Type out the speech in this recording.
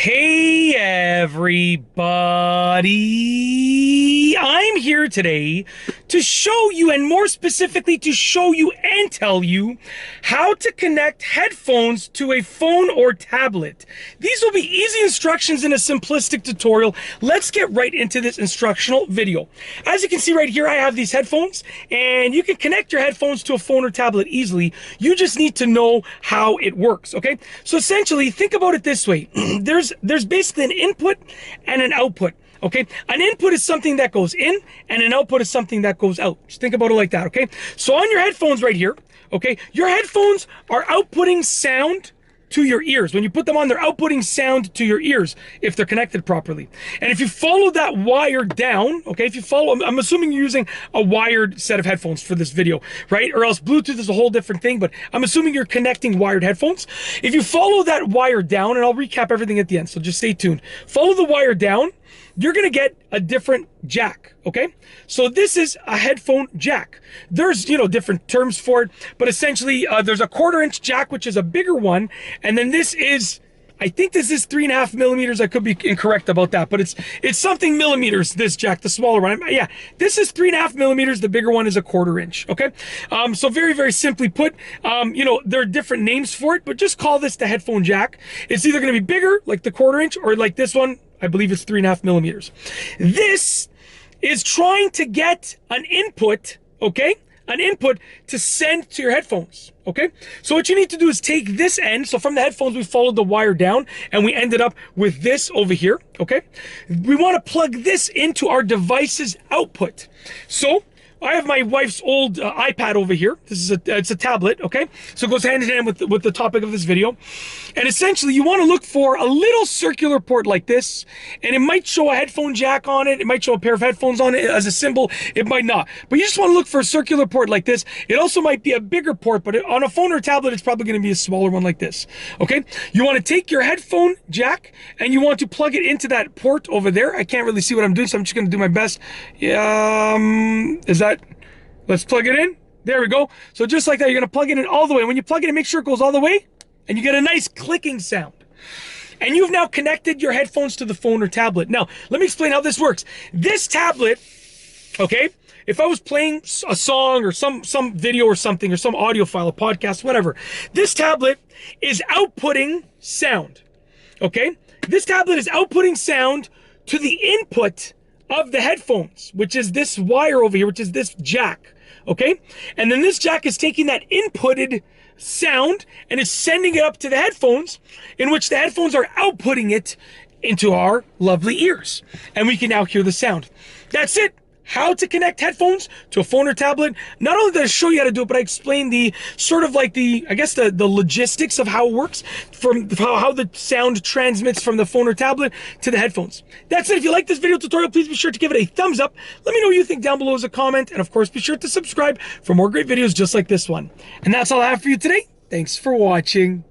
Hey everybody, I'm here today to show you, and more specifically to show you and tell you how to connect headphones to a phone or tablet. These will be easy instructions in a simplistic tutorial. Let's get right into this instructional video. As you can see right here, I have these headphones, and you can connect your headphones to a phone or tablet easily. You just need to know how it works, okay? So essentially, think about it this way. There's basically an input and an output, okay? An input is something that goes in, and an output is something that goes out. Just think about it like that, okay? So on your headphones right here, okay, your headphones are outputting sound to your ears. When you put them on, they're outputting sound to your ears if they're connected properly. And if you follow that wire down, okay, if you follow, I'm assuming you're using a wired set of headphones for this video, right? Or else Bluetooth is a whole different thing, but I'm assuming you're connecting wired headphones. If you follow that wire down, and I'll recap everything at the end, so just stay tuned. Follow the wire down, you're gonna get a different jack, okay? So this is a headphone jack. There's, different terms for it, but essentially there's a 1/4-inch jack, which is a bigger one, and then this is, I think this is 3.5 millimeters. I could be incorrect about that, but it's something millimeters, this jack, the smaller one. Yeah, this is 3.5 millimeters. The bigger one is a 1/4-inch, okay? So very, very simply put, there are different names for it, but just call this the headphone jack. It's either gonna be bigger, like the 1/4-inch, or like this one, I believe it's 3.5 millimeters. This is trying to get an input, okay? An input to send to your headphones, okay? So what you need to do is take this end. So from the headphones, we followed the wire down and we ended up with this over here, okay? We want to plug this into our device's output. So I have my wife's old iPad over here. This is it's a tablet, okay? So it goes hand in hand with the topic of this video. And essentially, you want to look for a little circular port like this, and it might show a headphone jack on it. It might show a pair of headphones on it as a symbol. It might not. But you just want to look for a circular port like this. It also might be a bigger port, but on a phone or tablet, it's probably going to be a smaller one like this, okay? You want to take your headphone jack, and you want to plug it into that port over there. I can't really see what I'm doing, so I'm just going to do my best. Let's plug it in. There we go. So just like that, you're going to plug it in all the way. When you plug it in, make sure it goes all the way, and you get a nice clicking sound. And you've now connected your headphones to the phone or tablet. Now, let me explain how this works. This tablet, okay, if I was playing a song or some video or something, or some audio file, a podcast, whatever, this tablet is outputting sound, okay? This tablet is outputting sound to the input of the headphones, which is this wire over here, which is this jack, okay? And then this jack is taking that inputted sound and is sending it up to the headphones, in which the headphones are outputting it into our lovely ears. And we can now hear the sound. That's it. How to connect headphones to a phone or tablet. Not only did I show you how to do it, but I explained the sort of like the logistics of how it works, from how the sound transmits from the phone or tablet to the headphones. That's it. If you like this video tutorial, please be sure to give it a thumbs up. Let me know what you think down below as a comment. And of course, be sure to subscribe for more great videos just like this one. And that's all I have for you today. Thanks for watching.